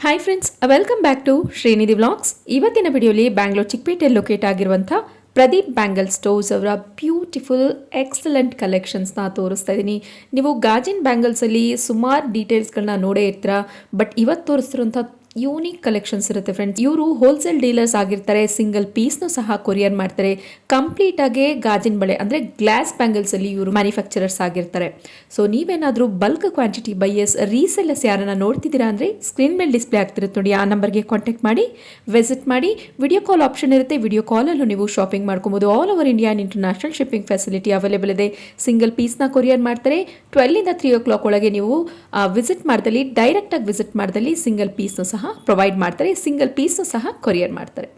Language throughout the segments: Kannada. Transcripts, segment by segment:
Hi friends, welcome back to Srinidhi vlogs. ಇವತ್ತಿನ ವಿಡಿಯೋಲಿ ಬ್ಯಾಂಗ್ಳೂರ್ ಚಿಕ್ಕಪೇಟೆಯಲ್ಲಿ ಲೊಕೇಟ್ ಆಗಿರುವಂಥ ಪ್ರದೀಪ್ ಬ್ಯಾಂಗಲ್ ಸ್ಟೋರ್ಸ್ ಅವರ ಬ್ಯೂಟಿಫುಲ್ ಎಕ್ಸಲೆಂಟ್ ಕಲೆಕ್ಷನ್ಸ್ನ ತೋರಿಸ್ತಾ ಇದ್ದೀನಿ. ನೀವು ಗಾಜಿನ್ ಬ್ಯಾಂಗಲ್ಸಲ್ಲಿ ಸುಮಾರು ಡೀಟೇಲ್ಸ್ಗಳನ್ನ ನೋಡೇ ಇರ್ತೀರ, ಬಟ್ ಇವತ್ತು ತೋರಿಸ್ತಿರೋಂಥ ಯೂನಿಕ್ ಕಲೆಕ್ಷನ್ಸ್ ಇರುತ್ತೆ ಫ್ರೆಂಡ್ಸ್. ಇವರು ಹೋಲ್ಸೇಲ್ ಡೀಲರ್ಸ್ ಆಗಿರ್ತಾರೆ, ಸಿಂಗಲ್ ಪೀಸ್ನು ಸಹ ಕೊರಿಯರ್ ಮಾಡ್ತಾರೆ. ಕಂಪ್ಲೀಟ್ ಆಗಿ ಗಾಜಿನ ಬಳೆ ಅಂದರೆ ಗ್ಲಾಸ್ ಬ್ಯಾಂಗಲ್ಸ್ ಅಲ್ಲಿ ಇವರು ಮ್ಯಾನುಫ್ಯಾಕ್ಚರರ್ಸ್ ಆಗಿರ್ತಾರೆ. ಸೊ ನೀವೇನಾದರೂ ಬಲ್ಕ್ ಕ್ವಾಂಟಿಟಿ ಬೈಯರ್ಸ್ ರೀಸೆಲ್ಲರ್ಸ್ ಯಾರನ್ನ ನೋಡ್ತಿದ್ದೀರಾ ಅಂದರೆ ಸ್ಕ್ರೀನ್ ಮೇಲೆ ಡಿಸ್ಪ್ಲೇ ಆಗ್ತಿರುತ್ತೆ ನೋಡಿ, ಆ ನಂಬರ್ಗೆ ಕಾಂಟ್ಯಾಕ್ಟ್ ಮಾಡಿ ವಿಸಿಟ್ ಮಾಡಿ. ವಿಡಿಯೋ ಕಾಲ್ ಆಪ್ಷನ್ ಇರುತ್ತೆ, ವಿಡಿಯೋ ಕಾಲಲ್ಲೂ ನೀವು ಶಾಪಿಂಗ್ ಮಾಡ್ಕೊಬೋದು. All over India and international shipping facility available ಇದೆ. ಸಿಂಗಲ್ ಪೀಸ್ನ ಕೊರಿಯರ್ ಮಾಡ್ತಾರೆ. 12 ಇಂದ 3 o'clock ಒಳಗೆ ನೀವು ವಿಸಿಟ್ ಮಾಡ್ದಲ್ಲಿ, ಡೈರೆಕ್ಟಾಗಿ ವಿಸಿಟ್ ಮಾಡ್ದಲ್ಲಿ ಸಿಂಗಲ್ ಪೀಸ್ನು ಸಹ ಪ್ರೊವೈಡ್ ಮಾಡ್ತಾರೆ, ಸಿಂಗಲ್ ಪೀಸ್ ಸಹ ಕೊರಿಯರ್ ಮಾಡ್ತಾರೆ.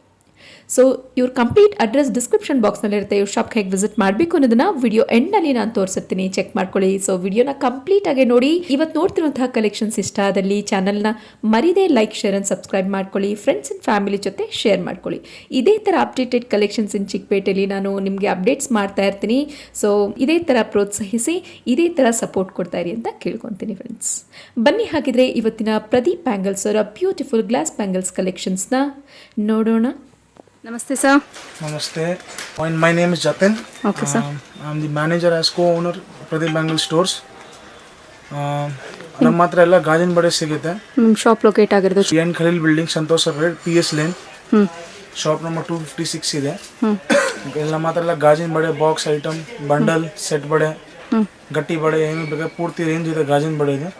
ಸೊ ಇವ್ರ ಕಂಪ್ಲೀಟ್ ಅಡ್ರೆಸ್ ಡಿಸ್ಕ್ರಿಪ್ಷನ್ ಬಾಕ್ಸ್ನಲ್ಲಿ ಇರುತ್ತೆ. ಇವ್ರ ಶಾಪ್ಗೆ ಹೇಗೆ ವಿಸಿಟ್ ಮಾಡಬೇಕು ಅನ್ನೋದನ್ನ ವಿಡಿಯೋ ಎಂಡ್ನಲ್ಲಿ ನಾನು ತೋರಿಸಿರ್ತೀನಿ, ಚೆಕ್ ಮಾಡ್ಕೊಳ್ಳಿ. ಸೊ ವಿಡಿಯೋನ ಕಂಪ್ಲೀಟ್ ಆಗಿ ನೋಡಿ. ಇವತ್ತು ನೋಡ್ತಿರುವಂತಹ ಕಲೆಕ್ಷನ್ಸ್ ಇಷ್ಟ ಆದಲ್ಲಿ ಚಾನಲ್ನ ಮರಿದೇ ಲೈಕ್, ಶೇರ್ ಅಂಡ್ ಸಬ್ಸ್ಕ್ರೈಬ್ ಮಾಡ್ಕೊಳ್ಳಿ. ಫ್ರೆಂಡ್ಸ್ ಅಂಡ್ ಫ್ಯಾಮಿಲಿ ಜೊತೆ ಶೇರ್ ಮಾಡ್ಕೊಳ್ಳಿ. ಇದೇ ಥರ ಅಪ್ಡೇಟೆಡ್ ಕಲೆಕ್ಷನ್ಸ್ ಇನ್ ಚಿಕ್ಕಪೇಟೆಯಲ್ಲಿ ನಾನು ನಿಮಗೆ ಅಪ್ಡೇಟ್ಸ್ ಮಾಡ್ತಾ ಇರ್ತೀನಿ. ಸೊ ಇದೇ ಥರ ಪ್ರೋತ್ಸಾಹಿಸಿ, ಇದೇ ಥರ ಸಪೋರ್ಟ್ ಕೊಡ್ತಾ ಇರಿ ಅಂತ ಕೇಳ್ಕೊತೀನಿ ಫ್ರೆಂಡ್ಸ್. ಬನ್ನಿ ಹಾಗಿದ್ರೆ ಇವತ್ತಿನ ಪ್ರದೀಪ್ ಬ್ಯಾಂಗಲ್ಸ್ ಅವರ ಬ್ಯೂಟಿಫುಲ್ ಗ್ಲಾಸ್ ಬ್ಯಾಂಗಲ್ಸ್ ಕಲೆಕ್ಷನ್ಸ್ನ ನೋಡೋಣ. Namaste sir. Namaste. My name is Jatin. Okay sir. I'm the manager as co-owner Pradeep Bangle Stores. ನಮ್ಮ ಹತ್ರ ಎಲ್ಲ ಗಾಜಿನ ಬಡೆ ಸಿಗುತ್ತೆ. ನಿಮ್ಮ ಶಾಪ್ ಲೊಕೇಟ್ ಆಗಿರೋದು N Khaleel building, Santosh road, PS Lane. Shop number 256 ಇದೆ. ಎಲ್ಲ ಮಾತ್ರ ಎಲ್ಲ ಗಾಜಿನ ಬಡೆ, ಬಾಕ್ಸ್ ಐಟಮ್, ಬಂಡಲ್, ಸೆಟ್ ಬಡೆ, ಗಟ್ಟಿ ಬಡೆ, ಏನು ಬೇಕಾದ್ರೆ ಪೂರ್ತಿ ರೇಂಜ್ ಇದೆ ಗಾಜಿನ ಬಡೆ ಇದೆ.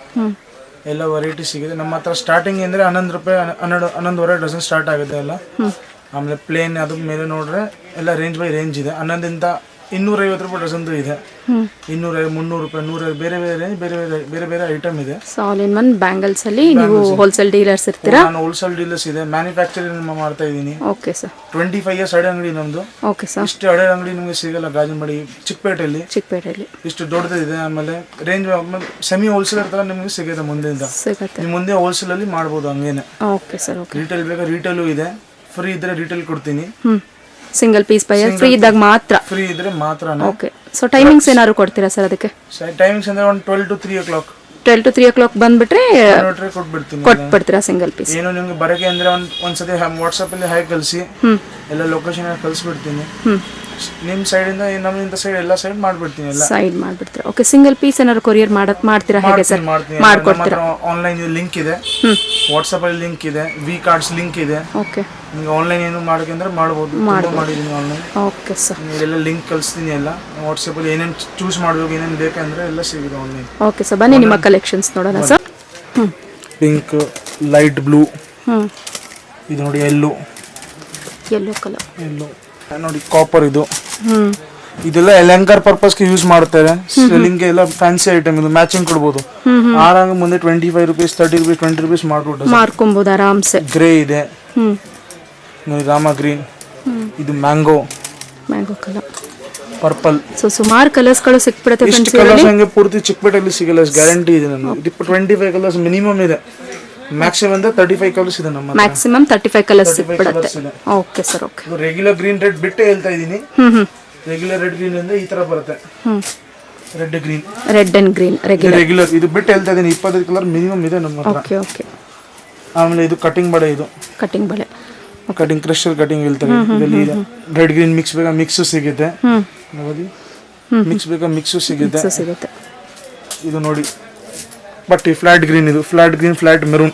ಎಲ್ಲ ವೆರೈಟಿ ಸಿಗುತ್ತೆ ನಮ್ಮ ಹತ್ರ. ಸ್ಟಾರ್ಟಿಂಗ್ ಅಂದರೆ 11 ರೂಪಾಯಿ, 11.5 ಡಜನ್ ಸ್ಟಾರ್ಟ್ ಆಗುತ್ತೆ ಎಲ್ಲ. ಆಮೇಲೆ ಪ್ಲೇನ್ ಅದ್ರ ಮೇಲೆ ನೋಡ್ರೆ ಎಲ್ಲ ರೇಂಜ್ ಬೈ ರೇಂಜ್ ಇದೆ. 11ರಿಂದ 250 ರೂಪಾಯಿ ಡಜನ್ದು ಇದೆ, 250, 300 ರೂಪಾಯಿ, 100, ಬೇರೆ ಬೇರೆ ರೇಂಜ್, ಬೇರೆ ಬೇರೆ ಐಟಮ್ ಇದೆ. ಆಲ್ ಇನ್ ಒನ್ ಬ್ಯಾಂಗಲ್ಸ್ ಅಲ್ಲಿ ನೀವು ಹೋಲ್ಸೇಲ್ ಡೀಲರ್ಸ್ ಇರ್ತೀರಾ? ನಾನು ಹೋಲ್ಸೇಲ್ ಡೀಲರ್ಸ್ ಇದೆ, ಮ್ಯಾನುಫ್ಯಾಕ್ಚರಿಂಗ್ ಮಾಡ್ತಾ ಇದ್ದೀನಿ. Okay sir. 25 years ಅಡೆ ಅಂಗಡಿ ನಮ್ದು. Okay sir. ಇಷ್ಟು ಅಡೆ ಅಂಗಡಿ ನಿಮಗೆ ಸಿಗಲ್ಲ ಗಾಜಿನ ಬಡಿ ಚಿಕ್ಕಪೇಟೆಯಲ್ಲಿ. ಇಷ್ಟು ದೊಡ್ಡದಿದೆ. ಆಮೇಲೆ ರೇಂಜ್ ಸೆಮಿ ಹೋಲ್ಸೇಲರ್ ತರ ನಿಮಗೆ ಸಿಗುತ್ತೆ. ಮುಂದೆಯಿಂದ ಸಿಗುತ್ತೆ, ನೀವು ಮುಂದೆ ಹೋಲ್ಸೇಲ್ ಅಲ್ಲಿ ಮಾಡ್ಬೋದು ಹಂಗೇನೆ. Okay sir. ರಿಟೇಲ್ ಬೇಕಾ ರಿಟೇಲು ಇದೆ, ಫ್ರೀ ಇದ್ರೆ ರಿಟೇಲ್ ಕೊಡ್ತೀನಿ. ಸಿಂಗಲ್ ಪೀಸ್ ಬೈಯರ್ ಫ್ರೀ ಇದ್ದಾಗ ಮಾತ್ರ, ಫ್ರೀ ಇದ್ರೆ ಮಾತ್ರ. ಓಕೆ. ಸೊ ಟೈಮಿಂಗ್ಸ್ ಏನಾದ್ರು ಕೊಡ್ತೀರಾ ಸರ್ ಅದಕ್ಕೆ? ಟೈಮಿಂಗ್ಸ್ ಅಂದ್ರೆ ಒಂದು 12 to 3 o'clock. 12 to 3 o'clock ಬಂದ್ಬಿಟ್ರೆ ಕೊಟ್ಬಿಡ್ತೀನಿ, ಕೊಟ್ಬಿಡ್ತೀರಾ ಸಿಂಗಲ್ ಪೀಸ್? ಏನು ನಿಮ್ಗೆ ಬರಕ್ಕೆ ಅಂದ್ರೆ ಒಂದ್ಸತಿ ವಾಟ್ಸಪ್ ಅಲ್ಲಿ ಹಾಕಿ ಕಳಿಸಿ, ಎಲ್ಲ ಲೊಕೇಶನ್ ಕಳಿಸ್ಬಿಡ್ತೀನಿ. ನಿಮ್ ಸೈಡ್ ಇಂದ ನಮ್ಮಿಂದ ಸೈಡ್ ಎಲ್ಲ ಸೈಡ್ ಮಾಡ್ಬಿಡ್ತೀನಿ, ಎಲ್ಲ ಸೈಡ್ ಮಾಡ್ಬಿಡ್ತೀರಾ. ಓಕೆ. ಸಿಂಗಲ್ ಪೀಸ್ ಏನಾದ್ರು ಕೊರಿಯರ್ ಮಾಡ್ತೀರಾ ಹೇಗೆ ಸರ್? ಮಾಡ್ಕೊಡ್ತೀರಾ? ಆನ್ಲೈನ್ ಲಿಂಕ್ ಇದೆ, ವಾಟ್ಸಪ್ ಅಲ್ಲಿ ಲಿಂಕ್ ಇದೆ, ವಿ ಕಾರ್ಡ್ಸ್ ಲಿಂಕ್ ಇದೆ. ಓಕೆ. ನೀವು ಆನ್ಲೈನ್ ಏನು ಮಾಡಬೇಕಂದ್ರೆ ಮಾಡ್ಬೋದು, ಮಾಡಿದೀನಿ ಆನ್ಲೈನ್. Okay sir. ಎಲ್ಲ ಲಿಂಕ್ ಕಳಿಸ್ತೀನಿ, ಎಲ್ಲ ವಾಟ್ಸಪ್ ಅಲ್ಲಿ ಏನೇನು ಚೂಸ್ ಮಾಡಬೇಕು, ಏನೇನು ಬೇಕಂದ್ರೆ ಎಲ್ಲ ಸಿಗುತ್ತೆ ಆನ್ಲೈನ್. ಓಕೆ ಸರ್, ಬನ್ನಿ ನಿಮ್ಮ ಕಲೆಕ್ಷನ್ಸ್ ನೋಡೋಣ ಸರ್. ಪಿಂಕ್, ಲೈಟ್ ಬ್ಲೂ, ಇದು ನೋಡಿ ಯೆಲ್ಲೋ ಕಲರ್, ನೋಡಿ ಕಾಪರ್, ಇದೆಲ್ಲ ಅಲಂಕಾರ ಪರ್ಪಸ್ಗೆ ಯೂಸ್ ಮಾಡ್ತಾರೆ. ಸೆಲ್ಲಿಂಗ್ ಎಲ್ಲ ಫ್ಯಾನ್ಸಿ ಐಟಮ್, ಇದು ಮ್ಯಾಚಿಂಗ್ ಕೊಡ್ಬೋದು ಆರಾಮ. ಮುಂದೆ 25 ರೂಪೀಸ್, 30 ರೂಪೀಸ್, 20 ರೂಪೀಸ್ ಮಾಡ್ಕೊಬಹುದು ಆರಾಮ್ಸೆ. ಗ್ರೇ ಇದೆ ನೋಡಿ, ರಾಮ ಗ್ರೀನ್, ಇದು ಮ್ಯಾಂಗೋ ಕಲರ್, ಪರ್ಪಲ್. ಸೊ ಸುಮಾರು ಕಲರ್ಸ್ ಗಳು ಸಿಕ್ಬಿಡುತ್ತೆ. ಇಷ್ಟು ಕಲರ್ಸ್ ಹಂಗೆ ಪೂರ್ತಿ ಚಿಕ್ಕಪೇಟೆಯಲ್ಲಿ ಸಿಗಲ್ಲ, ಗ್ಯಾರಂಟಿ ಇದೆ ನನಗೆ. 25 ಕಲರ್ಸ್ ಮಿನಿಮಮ್ ಇದೆ, ಮ್ಯಾಕ್ಸಿಮಮ್ ಅಂದ್ರೆ 35 ಕಲರ್ಸ್ ಇದೆ ನಮ್ಮ. ಮ್ಯಾಕ್ಸಿಮಮ್ 35 ಕಲರ್ಸ್ ಸಿಕ್ಬಿಡುತ್ತೆ. Okay sir. Okay. Regular green red ಬಿಟ್ಟೆ ಹೇಳ್ತಾ ಇದೀನಿ. ರೆಗ್ಯುಲರ್ ರೆಡ್ ಗ್ರೀನ್ ಅಂದ್ರೆ ಈ ತರ ಬರುತ್ತೆ, ರೆಡ್ ಅಂಡ್ ಗ್ರೀನ್ ರೆಗ್ಯುಲರ್. ಇದು ಬಿಟ್ಟು ಹೇಳ್ತಾ ಇದೀನಿ, 25 ಕಲರ್ ಮಿನಿಮಮ್ ಇದೆ ನಮ್ಮ ಹತ್ರ. Okay okay. ಆಮೇಲೆ ಇದು ಕಟಿಂಗ್ ಬಳೆ, ಕಟಿಂಗ್ ಕ್ರಷರ್ ಕಟಿಂಗ್ ಹೇಳ್ತಾರೆ. ಇದರಲ್ಲಿ ಇದೆ ರೆಡ್ ಗ್ರೀನ್ ಮಿಕ್ಸ್ ಬೇಕಾ ಮಿಕ್ಸ್ ಸಿಗುತ್ತೆ, ಮಿಕ್ಸ್ ಬೇಕಾ ಮಿಕ್ಸ್ ಸಿಗುತ್ತೆ. ಇದು ನೋಡಿ ಬಟ್ ಫ್ಲಾಟ್ ಗ್ರೀನ್, ಇದು flat green, flat maroon.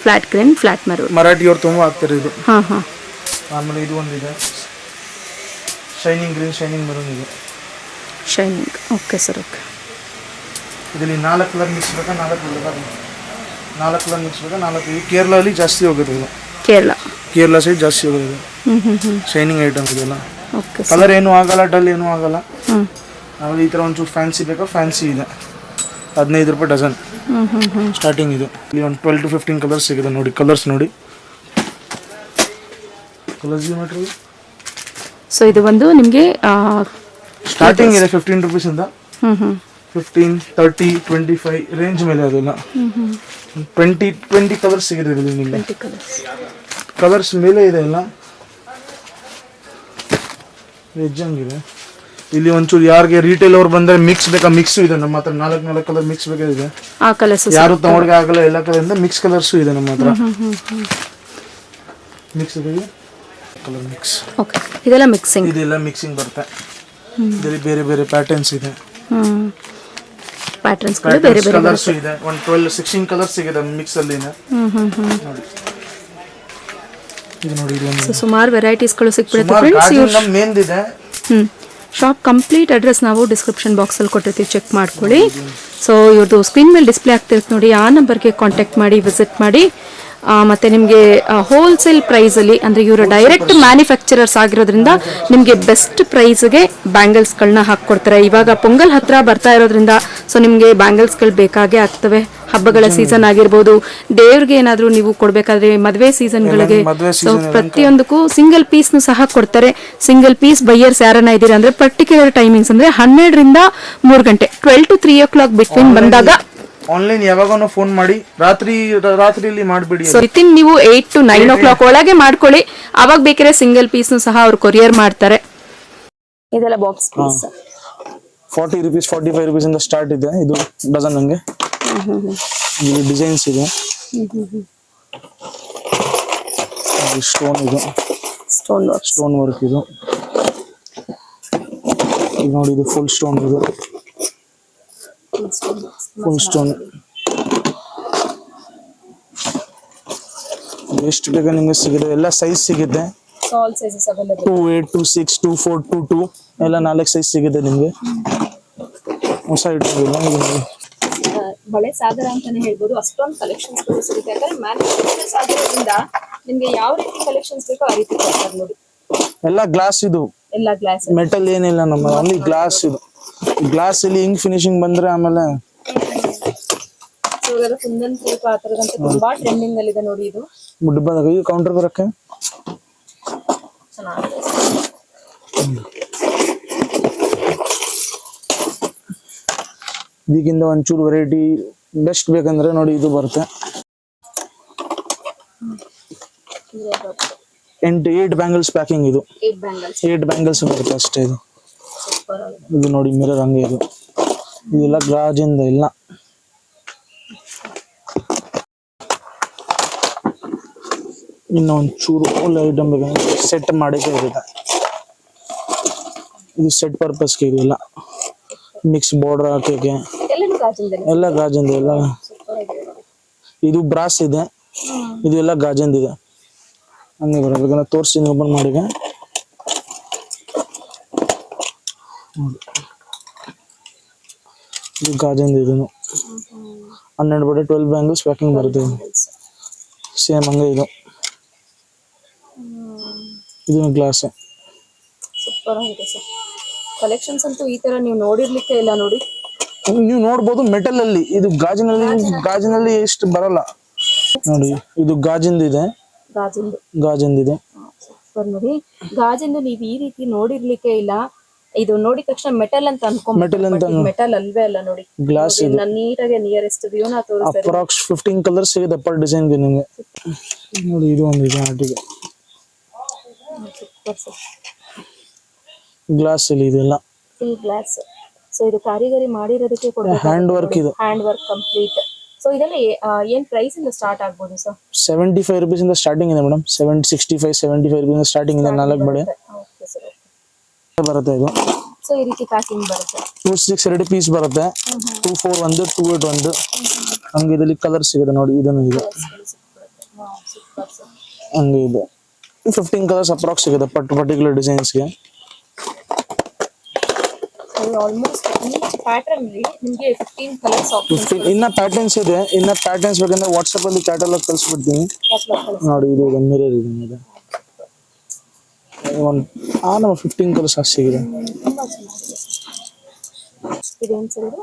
Flat green, flat maroon ಮರಾಠಿಯವ್ರು ತುಂಬ ಹಾಕ್ತಾರೆ ಇದು. ಆಮೇಲೆ ಇದು ಒಂದಿದೆ ಶೈನಿಂಗ್ ಗ್ರೀನ್, ಶೈನಿಂಗ್ ಮೆರೂನ್, ಇದು ಶೈನಿಂಗ್. Okay sir. ಓಕೆ. ಇದರಲ್ಲಿ 4 ಕಲರ್ ಮಿಕ್ಸ್ ಬೇಕಾ, 4 ಕಲರ್ ಮಿಕ್ಸ್ ಬೇಕಾ, 4. ಇದು ಕೇರಳಲ್ಲಿ ಜಾಸ್ತಿ ಹೋಗುತ್ತೆ, ಇದು ಕೇರಳ ಸೈಡ್ ಜಾಸ್ತಿ ಹೋಗೋದು ಶೈನಿಂಗ್ ಐಟಮ್ ಇದೆಲ್ಲ. ಕಲರ್ ಏನೂ ಆಗಲ್ಲ, ಡಲ್ ಏನೂ ಆಗಲ್ಲ. ಆಮೇಲೆ ಈ ಥರ ಒಂಚೂರು ಫ್ಯಾನ್ಸಿ ಬೇಕಾ, ಫ್ಯಾನ್ಸಿ ಇದೆ, 15 ರೂಪಾಯಿ ಡಜನ್ ಸ್ಟಾರ್ಟಿಂಗ್. ಇದು ಇಲ್ಲಿ ಒಂದು 12 to 15 ಕಲರ್ಸ್ ಸಿಗುತ್ತೆ ನೋಡಿ. ಕಲರ್ಸ್ ನೋಡಿ, ಕಲರ್ಸ್ ಮಾಡ್ರಿ. ಸೊ ಇದು ಒಂದು ನಿಮಗೆ ಸ್ಟಾರ್ಟಿಂಗ್ ಇದೆ 15 ರೂಪೀಸ್ ಇಂದ 15, 30, 25 ರೇಂಜ್ ಮೇಲೆ. ಅದೆಲ್ಲ 20 ಕಲರ್ಸ್ ಸಿಗುತ್ತೆ ಇಲ್ಲಿ ನಿಮಗೆ. ಕಲರ್ಸ್ ಮೇಲೆ ಇದೆ ಎಲ್ಲ ವೆಜ್ ಹಂಗಿದೆ. ಇಲ್ಲಿ ಒಂಚೂರು ಯಾರಿಗೆ ರಿಟೇಲ್ ಅವ್ರು ಬಂದ್ರೆ ಮಿಕ್ಸ್ ಬೇಕಾ ಮಿಕ್ಸ್ ಇದೆ ನಮ್ಮ ಹತ್ರ 4 ಕಲರ್ ಮಿಕ್ಸ್ ಬೇಕಾಗಿದೆ ಆ ಕಲರ್ಸ್ ಯಾರು ತಗೊಳ್ಗೆ ಆಗಲ್ಲ ಎಲ್ಲ ಕಲರಿಂದ ಮಿಕ್ಸ್ ಕಲರ್ಸ್ ಇದೆ ನಮ್ಮ ಹತ್ರ ಮಿಕ್ಸ್ ಇದೆ ಕಲರ್ ಮಿಕ್ಸ್ ಓಕೆ ಇದೆಲ್ಲ ಮಿಕ್ಸಿಂಗ್ ಇದೆಲ್ಲ ಮಿಕ್ಸಿಂಗ್ ಬರುತ್ತೆ ಇದರಲ್ಲಿ ಬೇರೆ ಬೇರೆ ಪ್ಯಾಟರ್ನ್ಸ್ ಇದೆ ಪ್ಯಾಟರ್ನ್ಸ್ ಗಳು ಬೇರೆ ಬೇರೆ ಕಲರ್ಸ್ ಇದೆ 16 ಕಲರ್ಸ್ ಸಿಗಿದೆ ಮಿಕ್ಸ್ ಅಲ್ಲಿ ನೋಡಿ ಇದು ನೋಡಿ ಸೊ ಸುಮಾರು ವೆರೈಟೀಸ್ ಗಳು ಸಿಕ್ಬಿಡುತ್ತೆ ಸುಮಾರು ಫ್ರೆಂಡ್ಸ್. ಗಾಜಿನ ನಮ್ಮ ಮೇನ್ದಿದೆ ಶಾಪ್ ಕಂಪ್ಲೀಟ್ ಅಡ್ರೆಸ್ ನಾವು ಡಿಸ್ಕ್ರಿಪ್ಷನ್ ಬಾಕ್ಸಲ್ಲಿ ಕೊಟ್ಟಿರ್ತೀವಿ, ಚೆಕ್ ಮಾಡ್ಕೊಳ್ಳಿ. ಸೊ ಇವ್ರದ್ದು ಸ್ಕ್ರೀನ್ ಮೇಲೆ ಡಿಸ್ಪ್ಲೇ ಆಗ್ತಿರುತ್ತೆ ನೋಡಿ, ಆ ನಂಬರ್ಗೆ ಕಾಂಟ್ಯಾಕ್ಟ್ ಮಾಡಿ ವಿಸಿಟ್ ಮಾಡಿ. ಮತ್ತು ನಿಮಗೆ ಹೋಲ್ಸೇಲ್ ಪ್ರೈಸಲ್ಲಿ ಅಂದರೆ ಇವರು ಡೈರೆಕ್ಟ್ ಮ್ಯಾನುಫ್ಯಾಕ್ಚರರ್ಸ್ ಆಗಿರೋದ್ರಿಂದ ನಿಮಗೆ ಬೆಸ್ಟ್ ಪ್ರೈಸ್ಗೆ ಬ್ಯಾಂಗಲ್ಸ್ಗಳನ್ನ ಹಾಕ್ಕೊಡ್ತಾರೆ. ಇವಾಗ ಪೊಂಗಲ್ ಹತ್ರ ಬರ್ತಾ ಇರೋದ್ರಿಂದ ಸೊ ನಿಮಗೆ ಬ್ಯಾಂಗಲ್ಸ್ಗಳು ಬೇಕಾಗೇ ಆಗ್ತವೆ. ಹಬ್ಬಗಳ ಸೀಸನ್ ಆಗಿರ್ಬೋದು, ದೇವ್ರಿಗೆ ಏನಾದರೂ ನೀವು ಕೊಡಬೇಕಾದ್ರೆ ಮದುವೆ ಸೀಸನ್ಗಳಿಗೆ ಸೊ ಪ್ರತಿಯೊಂದಕ್ಕೂ ಸಿಂಗಲ್ ಪೀಸ್ನು ಸಹ ಕೊಡ್ತಾರೆ. ಸಿಂಗಲ್ ಪೀಸ್ ಬೈಯರ್ಸ್ ಯಾರನ್ನ ಇದ್ದೀರಾ ಅಂದರೆ ಪರ್ಟಿಕ್ಯುಲರ್ ಟೈಮಿಂಗ್ಸ್ ಅಂದರೆ 12 ರಿಂದ 3 ಗಂಟೆ 12 to 3 o'clock ಬಿಟ್ವೀನ್ ಬಂದಾಗ ಆನ್ಲೈನ್ ಯಾವಾಗನೂ ಫೋನ್ ಮಾಡಿ, ರಾತ್ರಿಯಲ್ಲಿ ಮಾಡಿಬಿಡಿ. ಸೊ ವಿತಿನ್ ನೀವು 8 to 9 o'clock ಒಳಗೆ ಮಾಡ್ಕೊಳ್ಳಿ. ಅವಾಗ ಬೇಕಾದ್ರೆ ಸಿಂಗಲ್ ಪೀಸ್ನು ಸಹ ಅವ್ರು ಕೊರಿಯರ್ ಮಾಡ್ತಾರೆ. ಇದೆಲ್ಲ ಬಾಕ್ಸ್ ಪೀಸ್ 40 rupees 45 rupees ಇಂದ ಸ್ಟಾರ್ಟ್ ಇದೆ. ಇದು ಡಜನ್ ಹಂಗೆ ಇಲ್ಲಿ ಡಿಸೈನ್ಸ್ ಇದೆ. ಸ್ಟೋನ್ ಇದು ಸ್ಟೋನ್ ವರ್ಕ್ ಇದು. ಈಗ ನೋಡಿ ಇದು ಫುಲ್ ಸ್ಟೋನ್ ಇದು ಫುಲ್ ಸ್ಟೋನ್. ಎಷ್ಟು ಬೇಗ ನಿಮಗೆ ಸಿಗುತ್ತೆ, ಎಲ್ಲ ಸೈಜ್ ಸಿಗುತ್ತೆ. 2 8 2 6 2 4 2 2 ಎಲ್ಲ 4 ಸೈಜ್ ಸಿಗುತ್ತೆ ನಿಮಗೆ. ಹೊಸ ಐಟಮ್ ಇದೆ. ಬಳೆ ಸಾಗರ ಅಂತಾನೆ ಹೇಳ್ಬೋದು. ಅಷ್ಟೊಂದು ಕಲೆಕ್ಷನ್ಸ್ ಸಿಗುತ್ತೆ. ಯಾಕಂದ್ರೆ ಮ್ಯಾನುಫ್ಯಾಕ್ಚರರ್ಸ್ ಆಗಿರೋದ್ರಿಂದ ನಿಮ್ಗೆ ಯಾವ ರೀತಿ ಕಲೆಕ್ಷನ್ಸ್ ಬೇಕೋ ಆ ರೀತಿ ಕೊಡ್ತಾರೆ ನೋಡಿ. ಎಲ್ಲ ಗ್ಲಾಸ್ ಇದು, ಎಲ್ಲ ಗ್ಲಾಸ್, ಮೆಟಲ್ ಏನಿಲ್ಲ ನಮ್ಮ ಅಲ್ಲಿ ಗ್ಲಾಸ್ ಇದು. ಗ್ಲಾಸ್ ಇಲ್ಲಿ ಹಿಂಗ್ ಫಿನಿಶಿಂಗ್ ಬಂದ್ರೆ ಆಮೇಲೆ ಕುಂದನ್ ಸ್ವಲ್ಪ ಆ ತರದಂತ ತುಂಬಾ ಟ್ರೆಂಡಿಂಗ್ ಅಲ್ಲಿ ಇದೆ ನೋಡಿ. ಇದು ಮುಡ್ಬಾದಾಗ ಈ ಕೌಂಟರ್ ಬರಕ್ಕೆ ಚೆನ್ನಾಗಿದೆ. ಈಗಿಂದ ಒಂಚೂರು ವೆರೈಟಿ ಬೆಸ್ಟ್ ಬೇಕಂದ್ರೆ ನೋಡಿ ಇದು ಬರುತ್ತೆ. 8 ಬ್ಯಾಂಗಲ್ಸ್ ಪ್ಯಾಕಿಂಗ್ ಇದು. 8 ಬ್ಯಾಂಗಲ್ಸ್ ಬರುತ್ತೆ ಅಷ್ಟೇ. ಇದು ನೋಡಿ ಮಿರರ್ ಹಂಗೆ ಇದು. ಇದೆಲ್ಲ ಗ್ರಾಜಿಂದ ಇಲ್ಲ. ಇನ್ನು ಒಂಚೂರು ಒಳ್ಳೆ ಐಟಮ್ ಬೇಕಂದ್ರೆ ಸೆಟ್ ಮಾಡಿಕೆ ಇರುತ್ತೆ. ಇದು ಸೆಟ್ ಪರ್ಪಸ್ಗೆ ಇದೆಲ್ಲ ಮಿಕ್ಸ್ ಬಾರ್ಡರ್ ಹಾಕಕ್ಕೆ ಎಲ್ಲ ಗಾಜಿಂದ ಎಲ್ಲ. ಇದು ಬ್ರಾಸ್ ಇದೆ, ಇದು ಎಲ್ಲ ಗಾಜಿಂದ ಇದೆ. ಹಂಗೆ ಬರಬೇಕಂದ್ರೆ ತೋರಿಸ್ತೀನಿ, ಓಪನ್ ಮಾಡಿಗೆ. ಇದು ಗಾಜಿಂದ ಇದನ್ನು 12 ಬಡೆ 12 ಬ್ಯಾಂಗಲ್ಸ್ ಪ್ಯಾಕಿಂಗ್ ಬರುತ್ತೆ. ಸೇಮ್ ಹಂಗೆ ಇದು. ಇದು ಗ್ಲಾಸ್ ಸೂಪರ್ ಆಗಿದೆ ಸರ್. ಕಲೆಕ್ಷನ್ಸ್ ಅಂತೂ ಈ ತರ ನೀವು ನೋಡಿರ್ಲಿಕ್ಕೆ ಇಲ್ಲ ನೋಡಿ. ನೀವು ನೋಡ್ಬೋದು ಮೆಟಲ್ ಅಲ್ಲಿ. ಇದು ಗಾಜಿನಲ್ಲಿ ಎಷ್ಟು ಬರಲ್ಲ ನೋಡಿ. ಇದು ಗಾಜಿಂದಿದೆ, ಗಾಜಿಂದಿದೆ. ಸೂಪರ್ ನೋಡಿ. ಗಾಜಿಂದು ನೀವು ಈ ರೀತಿ ನೋಡಿರ್ಲಿಕ್ಕೆ ಇಲ್ಲ. ಇದು ನೋಡಿದ ತಕ್ಷಣ ಮೆಟಲ್ ಅಂತ ಅನ್ಕೊಂಡ್ಬಿಟ್ಟು ಮೆಟಲ್ ಅಲ್ವೇ ಅಲ್ಲ ನೋಡಿ. ಗ್ಲಾಸ್ ಇದೆ. ನೀಟಾಗಿ ನಿಯರೆಸ್ಟ್ ವ್ಯೂ ನ ತೋರಿಸ್ತಾರೆ. ಅಪ್ರಾಕ್ಸ್ 15 ಕಲರ್ಸ್ ಸಿಗುತ್ತೆ ಪರ್ ಡಿಸೈನ್ ಗೆ ನಿಮಗೆ ನೋಡಿ. ಇದು ಒಂದು ಇದೆ ಆರ್ಟಿಗೆ ಗ್ಲಾಸ್ ಇಲ್ಲಿ ಇದೆಲ್ಲ ಫುಲ್ ಗ್ಲಾಸ್. ಸೊ ಇದು ಕಾರಿಗರಿ ಮಾಡಿರೋದಕ್ಕೆ ಕೊಡಬೇಕು. ಹ್ಯಾಂಡ್ ವರ್ಕ್ ಇದು, ಹ್ಯಾಂಡ್ ವರ್ಕ್ ಕಂಪ್ಲೀಟ್. ಸೊ ಇದೆಲ್ಲ ಏನ್ ಪ್ರೈಸ್ ಇಂದ ಸ್ಟಾರ್ಟ್ ಆಗ್ಬೋದು ಸರ್? 75 rupees ಇಂದ ಸ್ಟಾರ್ಟಿಂಗ್ ಇದೆ ಮೇಡಮ್. 65 75 rupees ಇಂದ ಸ್ಟಾರ್ಟಿಂಗ್ ಇದೆ. 4 ಬಡೆ ಓಕೆ ಸರ್ ಬರುತ್ತೆ ಇದು. ಸೊ ಈ ರೀತಿ ಪ್ಯಾಕಿಂಗ್ ಬರುತ್ತೆ. 2 6 2 ಪೀಸ್ ಬರುತ್ತೆ. 2 4 ಒಂದು 2 8 ಒಂದು ಹಂಗೆ. ಇದರಲ್ಲಿ ಕಲರ್ ಸಿಗುತ್ತೆ ನೋಡಿ. ಇದನ್ನು ಇದೆ ಹಂಗೆ ಇದೆ. 15 ಕಲರ್ಸ್ ಅಪ್ರಾಕ್ಸ್ ಸಿಗುತ್ತೆ ಪರ್ಟಿಕ್ಯುಲರ್ ಡಿಸೈನ್ಸ್ಗೆ. ಆಲ್ಮೋಸ್ಟ್ ಈಚ್ ಪ್ಯಾಟರ್ನ್ ಅಲ್ಲಿ ನಿಮಗೆ 15 ಕಲರ್ಸ್ ಆಪ್ಷನ್ಸ್. ಇನ್ನ ಪ್ಯಾಟರ್ನ್ಸ್ ಇದೆ. ಇನ್ನ ಪ್ಯಾಟರ್ನ್ಸ್ ಬೇಕಂದ್ರೆ ವಾಟ್ಸ್ಆಪ್ ಅಲ್ಲಿ ಕ್ಯಾಟಲಾಗ್ ಕಳಿಸ್ಬಿಡ್ತೀನಿ ನೋಡಿ. ಇದು ಮಿರರ್ ಇದೆ. ನಮ್ಮ 15 ಕಲರ್ಸ್ ಸಿಗಿದೆ. ತುಂಬಾ ಚೆನ್ನಾಗಿದೆ. ಇದೇನ್ ಸರ್ ಇದು?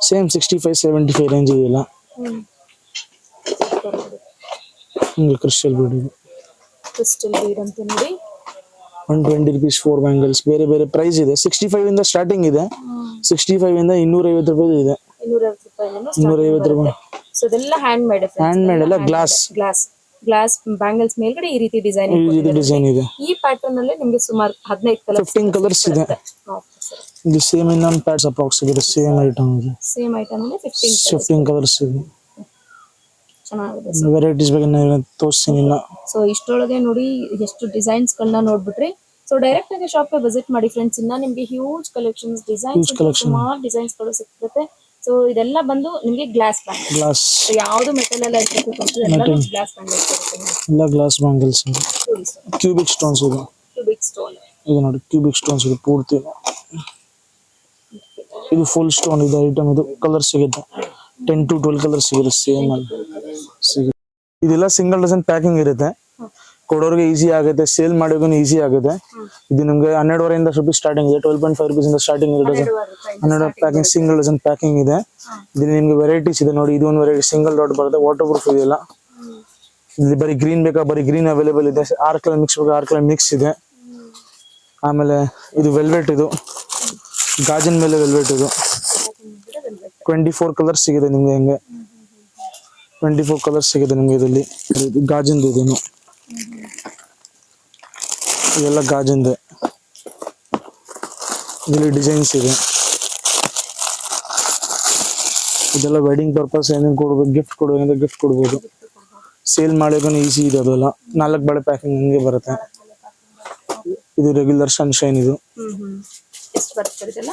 ಸೇಮ್ 65 75 ರೇಂಜ್ ಇದೆಯಲ್ಲ. ಹಿಂಗೆ ಕ್ರಿಸ್ಟಲ್ ಬೀಡ್ ಇದೆ. ಕ್ರಿಸ್ಟಲ್ ಬೀಡ್ ಅಂತ ನೋಡಿ 120 rupees 4 ಬ್ಯಾಂಗಲ್ಸ್. ಬೇರೆ ಬೇರೆ ಪ್ರೈಸ್ ಇದೆ. 65 ಇಂದ ಸ್ಟಾರ್ಟಿಂಗ್ ಇದೆ. 65 ಇಂದ 250 ರೂಪಾಯಿ ಇದೆ. 250 ರೂಪಾಯಿ. ಸೊ ಇದೆಲ್ಲ ಹ್ಯಾಂಡ್ ಮೇಡ್. ಹ್ಯಾಂಡ್ ಮೇಡ್ ಎಲ್ಲ ಗ್ಲಾಸ್ ಬ್ಯಾಂಗಲ್ಸ್ ಮೇಲ್ಗಡೆ ಈ ರೀತಿ ಡಿಸೈನ್ ಇದೆ. ಈ ಪ್ಯಾಟರ್ನ್ ಅಲ್ಲಿ ನಿಮಗೆ ಸುಮಾರು 15 ಕಲರ್ಸ್ 15 ಕಲರ್ಸ್ ಇದೆ. Okay sir. ಇದು ಸೇಮ್ ಇನ್ನೊಂದು ಪ್ಯಾಡ್ಸ್ ಅಪ್ರಾಕ್ಸ್ ಸಿಗುತ್ತೆ ಸೇಮ್ ಐಟಮ್ ಇದೆ ಸೇಮ್ ಐಟಮ್ ಅಲ್ಲಿ 15 15 ಕಲರ್ಸ್ ಇದೆ ಚೆನ್ನಾಗಿದೆ ವೆರೈಟೀಸ್ ಬಗ್ಗೆ ತೋರಿಸ್ತೀನಿ ಇನ್ನ ಸೊ ಇಷ್ಟೊಳಗೆ ನೋಡಿ ಎಷ್ಟು ಡಿಸೈನ್ಸ್ ಗಳನ್ನ ನೋಡ್ಬಿಟ್ರಿ ಸೊ ಡೈರೆಕ್ಟ್ ಆಗಿ ಶಾಪ್ ವಿಸಿಟ್ ಮಾಡಿ ಫ್ರೆಂಡ್ಸ್ ಇನ್ನ ನಿಮ್ಗೆ ಹ್ಯೂಜ್ ಕಲೆಕ್ಷನ್ಸ್ ಡಿಸೈನ್ಸ್ ಸುಮಾರು ಡಿಸೈನ್ಸ್ ಗಳು ಸಿಗುತ್ತೆ ಸೊ ಇದೆಲ್ಲ ಬಂದು ನಿಮ್ಗೆ ಗ್ಲಾಸ್ ಬ್ಯಾಂಗಲ್ಸ್ ಗ್ಲಾಸ್ ಯಾವುದು ಮೆಟಲ್ ಎಲ್ಲ ಎಲ್ಲ ಗ್ಲಾಸ್ ಬ್ಯಾಂಗಲ್ಸ್ ಎಲ್ಲ ಗ್ಲಾಸ್ ಬ್ಯಾಂಗಲ್ಸ್ ಕ್ಯೂಬಿಕ್ ಸ್ಟೋನ್ಸ್ ಇದೆ ಕ್ಯೂಬಿಕ್ ಸ್ಟೋನ್ ಇದು ನೋಡಿ ಕ್ಯೂಬಿಕ್ ಸ್ಟೋನ್ಸ್ ಇದೆ ಪೂರ್ತಿ ಇದು ಫುಲ್ ಸ್ಟೋನ್ ಇದೆ ಐಟಮ್ ಇದು ಕಲರ್ ಸಿಗುತ್ತೆ 10 to 12 ಕಲರ್ ಸಿಗುತ್ತೆ ಸೇಮ್ ಸಿಗುತ್ತೆ ಇದೆಲ್ಲ ಸಿಂಗಲ್ ಡಜನ್ ಪ್ಯಾಕಿಂಗ್ ಇರುತ್ತೆ ಕೊಡೋರಿಗೆ ಈಸಿ ಆಗುತ್ತೆ ಸೇಲ್ ಮಾಡೋಕೆ ಈಸಿ ಆಗುತ್ತೆ ಇದು ನಿಮಗೆ 12.5 ರೂಪಾಯಿ ಸ್ಟಾರ್ಟಿಂಗ್ ಇದೆ 12.5 ರೂಪೀಸ್ ಇಂದ ಸ್ಟಾರ್ಟಿಂಗ್ ಇದೆ 12 ಪ್ಯಾಕಿಂಗ್ ಸಿಂಗಲ್ ಡಜನ್ ಪ್ಯಾಕಿಂಗ್ ಇದೆ ಇಲ್ಲಿ ನಿಮಗೆ ವೆರೈಟೀಸ್ ಇದೆ ನೋಡಿ ಇದು ಒಂದು ವೆರೈಟಿ ಸಿಂಗಲ್ ಡಾಟ್ ಬರುತ್ತೆ ವಾಟರ್ ಪ್ರೂಫ್ ಇದೆಲ್ಲ ಇಲ್ಲಿ ಬರೀ ಗ್ರೀನ್ ಬೇಕಾ ಬರೀ ಗ್ರೀನ್ ಅವೈಲೇಬಲ್ ಇದೆ 6 ಕಲರ್ ಮಿಕ್ಸ್ ಬೇಕಾ 6 ಕಲರ್ ಮಿಕ್ಸ್ ಇದೆ ಆಮೇಲೆ ಇದು ವೆಲ್ವೆಟ್ ಇದು ಗಾಜಿನ ಮೇಲೆ ವೆಲ್ವೆಟ್ ಇದು 24 ಕಲರ್ಸ್ ಸಿಗುತ್ತೆ ನಿಮ್ಗೆ ಹೆಂಗೆ 24 ಕಲರ್ಸ್ ಸಿಗುತ್ತೆ ನಿಮ್ಗೆ ಇದರಲ್ಲಿ ಗಾಜಿಂದು ಇದೇನು ಇದೆಲ್ಲ ಗಾಜಿಂದೆ ಇದರಲ್ಲಿ ಡಿಸೈನ್ಸ್ ಇದೆ ಇದೆಲ್ಲ ವೆಡ್ಡಿಂಗ್ ಪರ್ಪಸ್ ಏನೇನು ಕೊಡ್ಬೇಕು ಗಿಫ್ಟ್ ಕೊಡುವಂದ್ರೆ ಗಿಫ್ಟ್ ಕೊಡ್ಬೋದು ಸೇಲ್ ಮಾಡೋಕೆ ಈಸಿ ಇದೆ ಅದೆಲ್ಲ 4 ಬಳೆ ಪ್ಯಾಕಿಂಗ್ ಹಂಗೆ ಬರುತ್ತೆ ಇದು ರೆಗ್ಯುಲರ್ ಸನ್ಶೈನ್ ಇದು ಎಷ್ಟು ಬರುತ್ತೆ ಇದೆಲ್ಲ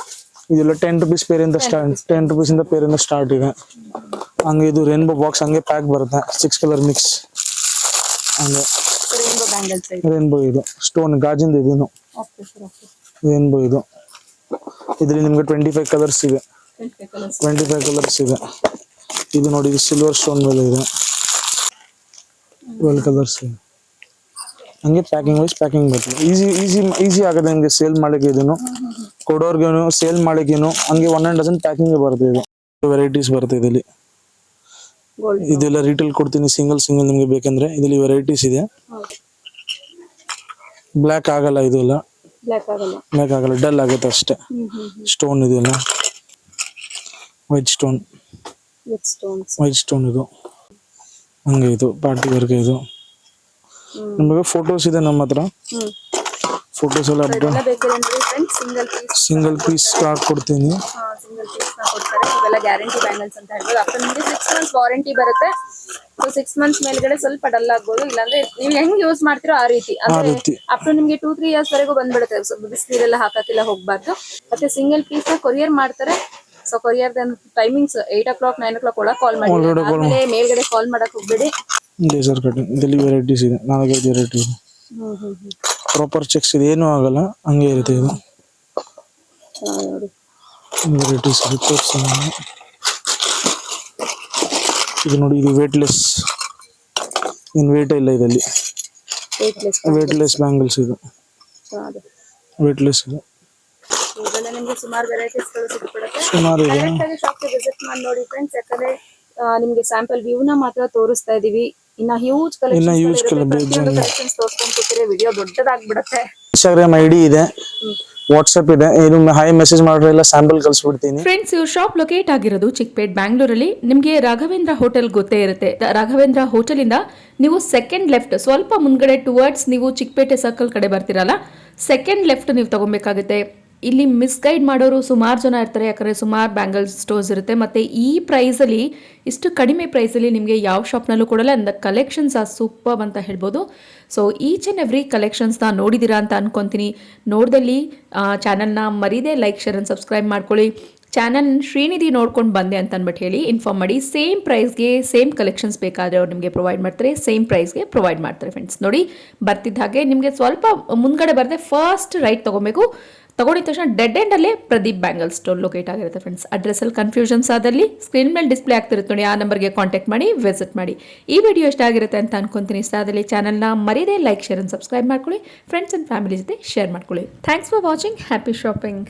ಇದೆಲ್ಲ 10 ರೂಪೀಸ್ ಪೇರ್ ಇಂದ ಸ್ಟಾರ್ಟ್ 10 ರೂಪೀಸ್ ಇಂದ ಪೇರ್ ಇಂದ ಸ್ಟಾರ್ಟ್ ಇದೆ ಹಂಗೆ ಇದು ರೇನ್ಬೋ ಬಾಕ್ಸ್ ಹಂಗೆ ಪ್ಯಾಕ್ ಬರುತ್ತೆ 6 ಕಲರ್ ಮಿಕ್ಸ್ ಹಂಗೆ ರೇನ್ಬೋ ಬ್ಯಾಂಗಲ್ಸ್ ರೇನ್ಬೋ ಇದು ಸ್ಟೋನ್ ಗಾಜಿಂದ ಇದೀನು ಓಕೆ ಸರ್ ಓಕೆ ರೇನ್ಬೋ ಇದು ಇದರಲ್ಲಿ ನಿಮಗೆ 25 ಕಲರ್ಸ್ ಇದೆ 25 ಕಲರ್ಸ್ ಇದೆ ಇದು ನೋಡಿ ಇದು ಸಿಲ್ವರ್ ಸ್ಟೋನ್ ಮೇಲೆ ಇದೆ 12 ಕಲರ್ಸ್ ಇದೆ ಹಂಗೆ ಪ್ಯಾಕಿಂಗ್ ವೈಸ್ ಪ್ಯಾಕಿಂಗ್ ಬರ್ತದೆ ಈಸಿ ಆಗುತ್ತೆ ನಿಮಗೆ ಸೇಲ್ ಮಾಡಕ್ಕೆ ಇದನ್ನು ಕೊಡೋರ್ಗೇನು ಸೇಲ್ ಮಾಡಕ್ಕೇನು ಹಂಗೆ 1 ಡಜನ್ ಪ್ಯಾಕಿಂಗ್ ಬರುತ್ತೆ ಇದು ವೆರೈಟೀಸ್ ಬರುತ್ತೆ ಇದರಲ್ಲಿ ಇದೆಲ್ಲ ರಿಟೇಲ್ ಕೊಡ್ತೀನಿ ಸಿಂಗಲ್ ನಿಮಗೆ ಬೇಕಂದ್ರೆ ಇದರಲ್ಲಿ ವೆರೈಟೀಸ್ ಇದೆ ಬ್ಲ್ಯಾಕ್ ಆಗಲ್ಲ ಇದೆಲ್ಲ ಬ್ಲ್ಯಾಕ್ ಆಗಲ್ಲ ಡಲ್ ಆಗುತ್ತೆ ಅಷ್ಟೇ ಸ್ಟೋನ್ ಇದೆಲ್ಲ ವೈಟ್ ಸ್ಟೋನ್ ಇದು ಹಂಗೆ ಇದು ಪಾರ್ಟಿ ವರ್ಕ್ ಇದು ನಮಗೆ ಫೋಟೋಸ್ ಇದೆ ನಮ್ಮ ಹತ್ರ ಫೋಟೋಸ್ ಎಲ್ಲ ಸಿಂಗಲ್ ಪೀಸ್ ಕೊಡ್ತೀನಿ ಸಿಂಗಲ್ ಪೀಸ್ ಕೊಡ್ತಾರೆ ಇವೆಲ್ಲ ಗ್ಯಾರಂಟಿ ಬ್ಯಾಂಗಲ್ಸ್ ಅಂತ ಹೇಳ್ಬೋದು ಅಪ್ಪ ನಿಮಗೆ 6 ಮಂತ್ಸ್ ವಾರಂಟಿ ಬರುತ್ತೆ ಸೊ 6 ಮಂತ್ಸ್ ಮೇಲ್ಗಡೆ ಸ್ವಲ್ಪ ಡಲ್ ಆಗ್ಬೋದು ಇಲ್ಲಾಂದ್ರೆ ನೀವು ಹೆಂಗ್ ಯೂಸ್ ಮಾಡ್ತಿರೋ ಆ ರೀತಿ ಅಂದ್ರೆ ಅಪ್ ಟು ನಿಮ್ಗೆ 2-3 ಇಯರ್ಸ್ ವರೆಗೂ ಬಂದ್ಬಿಡುತ್ತೆ ಬಿಸಿನೀರೆಲ್ಲ ಹಾಕಕ್ಕೆಲ್ಲ ಹೋಗ್ಬಾರ್ದು ಮತ್ತೆ ಸಿಂಗಲ್ ಪೀಸ್ ಕೊರಿಯರ್ ಮಾಡ್ತಾರೆ so courier timings 8 o'clock 9 o'clock ಒಳಗೆ ಕಾಲ್ ಮಾಡಿ ಆಮೇಲೆ ಮೇಲ್ಗಡೆ ಕಾಲ್ ಮಾಡಕ್ ಹೋಗ್ಬೇಡಿ ಲೇಸರ್ ಕಟಿಂಗ್ ಇದರಲ್ಲಿ ವೆರೈಟೀಸ್ ಇದೆ 4-5 ವೆರೈಟಿ ಇದೆ ಪ್ರಾಪರ್ ಚೆಕ್ಸ್ ಇದೆ ಏನೂ ಆಗಲ್ಲ ಹಂಗೆ ಇರುತ್ತೆ ಇದು ವೆರೈಟೀಸ್ ಇದೆ ತೋರಿಸ್ತೀನಿ ಇದು ನೋಡಿ ಇದು ವೇಟ್ಲೆಸ್ ಏನು ವೇಟ್ ಇಲ್ಲ ಇದರಲ್ಲಿ ವೇಟ್ಲೆಸ್ ಬ್ಯಾಂಗಲ್ಸ್ ಇದು ವೇಟ್ಲೆಸ್ ಇದು ನಿಮ್ಗೆ ಸುಮಾರು ವೆರೈಟೀಸ್ ಗಳು ಸಿಕ್ಬಿಡುತ್ತೆ ಸುಮಾರು ಇದೆ ಡೈರೆಕ್ಟ್ ಆಗಿ ಶಾಪ್ ವಿಸಿಟ್ ಮಾಡಿ ನೋಡಿ ಫ್ರೆಂಡ್ಸ್ ಯಾಕಂದ್ರೆ ನಿಮ್ಗೆ ಸ್ಯಾಂಪಲ್ ವ್ಯೂ ನ ಮಾತ್ರ ತೋರಿಸ್ತಾ ಇದೀವಿ ಇನ್ನ ಹ್ಯೂಜ್ ಕಲೆಕ್ಷನ್ಸ್ ತೋರಿಸ್ಕೊಂಡು ಕೂತಿದ್ರೆ ವಿಡಿಯೋ ದೊಡ್ಡದಾಗ್ಬಿಡುತ್ತೆ ಇನ್ಸ್ಟಾಗ್ರಾಮ್ ಐಡಿ ಇದೆ ವಾಟ್ಸ್ಆಪ್ ಇದೆ ಇದು ಹಾಯ್ ಮೆಸೇಜ್ ಮಾಡಿದ್ರೆ ಎಲ್ಲ ಸ್ಯಾಂಪಲ್ ಕಳಿಸ್ಬಿಡ್ತೀನಿ ಫ್ರೆಂಡ್ಸ್ ಇವ್ರ ಶಾಪ್ ಲೊಕೇಟ್ ಆಗಿರೋದು ಚಿಕ್ಕಪೇಟ್ ಬ್ಯಾಂಗ್ಳೂರಲ್ಲಿ ನಿಮಗೆ ರಾಘವೇಂದ್ರ ಹೋಟೆಲ್ ಗೊತ್ತೇ ಇರುತ್ತೆ ರಾಘವೇಂದ್ರ ಹೋಟೆಲ್ ಇಂದ ನೀವು ಸೆಕೆಂಡ್ ಲೆಫ್ಟ್ ಸ್ವಲ್ಪ ಮುಂದ್ಗಡೆ ಟುವರ್ಡ್ಸ್ ನೀವು ಚಿಕ್ಕಪೇಟೆ ಸರ್ಕಲ್ ಕಡೆ ಬರ್ತಿರಲ್ಲ ಸೆಕೆಂಡ್ ಲೆಫ್ಟ್ ನೀವು ತಗೊಬೇಕಾಗುತ್ತೆ ಇಲ್ಲಿ ಮಿಸ್ಗೈಡ್ ಮಾಡೋರು ಸುಮಾರು ಜನ ಇರ್ತಾರೆ ಯಾಕಂದರೆ ಸುಮಾರು ಬ್ಯಾಂಗಲ್ ಸ್ಟೋರ್ಸ್ ಇರುತ್ತೆ ಮತ್ತು ಈ ಪ್ರೈಸಲ್ಲಿ ಇಷ್ಟು ಕಡಿಮೆ ಪ್ರೈಸಲ್ಲಿ ನಿಮಗೆ ಯಾವ ಶಾಪ್ನಲ್ಲೂ ಕೊಡಲ್ಲ ಅಂದ ಕಲೆಕ್ಷನ್ಸ್ ಆ ಸೂಪರ್ ಅಂತ ಹೇಳ್ಬೋದು ಸೊ ಈಚ್ ಆ್ಯಂಡ್ ಎವ್ರಿ ಕಲೆಕ್ಷನ್ಸ್ನ ನೋಡಿದ್ದೀರಾ ಅಂತ ಅನ್ಕೊತೀನಿ ನೋಡ್ದಲ್ಲಿ ಚಾನಲ್ನ ಮರೀದೆ ಲೈಕ್ ಶೇರ್ ಆ್ಯಂಡ್ ಸಬ್ಸ್ಕ್ರೈಬ್ ಮಾಡ್ಕೊಳ್ಳಿ ಚಾನಲ್ ಶ್ರೀನಿಧಿ ನೋಡ್ಕೊಂಡು ಬಂದೆ ಅಂತ ಅಂದ್ಬಿಟ್ಟು ಹೇಳಿ ಇನ್ಫಾರ್ಮ್ ಮಾಡಿ ಸೇಮ್ ಪ್ರೈಸ್ಗೆ ಸೇಮ್ ಕಲೆಕ್ಷನ್ಸ್ ಬೇಕಾದರೆ ಅವ್ರು ನಿಮಗೆ ಪ್ರೊವೈಡ್ ಮಾಡ್ತಾರೆ ಸೇಮ್ ಪ್ರೈಸ್ಗೆ ಪ್ರೊವೈಡ್ ಮಾಡ್ತಾರೆ ಫ್ರೆಂಡ್ಸ್ ನೋಡಿ ಬರ್ತಿದ್ದ ಹಾಗೆ ನಿಮಗೆ ಸ್ವಲ್ಪ ಮುಂದ್ಗಡೆ ಬರದೆ ಫಸ್ಟ್ ರೈಟ್ ತೊಗೊಬೇಕು ತಗೊಂಡಿದ ತಕ್ಷಣ ಡೆಡ್ ಎಂಡಲ್ಲೇ ಪ್ರದೀಪ್ ಬ್ಯಾಂಗಲ್ ಸ್ಟೋರ್ ಲೊಕೇಟ್ ಆಗಿರುತ್ತೆ ಫ್ರೆಂಡ್ಸ್ ಅಡ್ರೆಸ್ಸಲ್ಲಿ ಕನ್ಫ್ಯೂಷನ್ಸ್ ಆದಲ್ಲಿ ಸ್ಕ್ರೀನ್ ಮೇಲೆ ಡಿಸ್ಪ್ಲೇ ಆಗ್ತಿರುತ್ತೆ ನೋಡಿ ಆ ನಂಬರ್ಗೆ ಕಾಂಟ್ಯಾಕ್ಟ್ ಮಾಡಿ ವಿಸಿಟ್ ಮಾಡಿ ಈ ವಿಡಿಯೋ ಇಷ್ಟ ಆಗಿರುತ್ತೆ ಅಂತ ಅನ್ಕೊಂತೀನಿ ಇಷ್ಟ ಆದಲ್ಲಿ ಚಾನಲ್ನ ಮರೀದೆ ಲೈಕ್ ಶೇರ್ ಆ್ಯಂಡ್ ಸಬ್ಸ್ಕ್ರೈಬ್ ಮಾಡ್ಕೊಳ್ಳಿ ಫ್ರೆಂಡ್ಸ್ ಆ್ಯಂಡ್ ಫ್ಯಾಮಿಲಿ ಜೊತೆ ಶೇರ್ ಮಾಡ್ಕೊಳ್ಳಿ thanks for watching happy shopping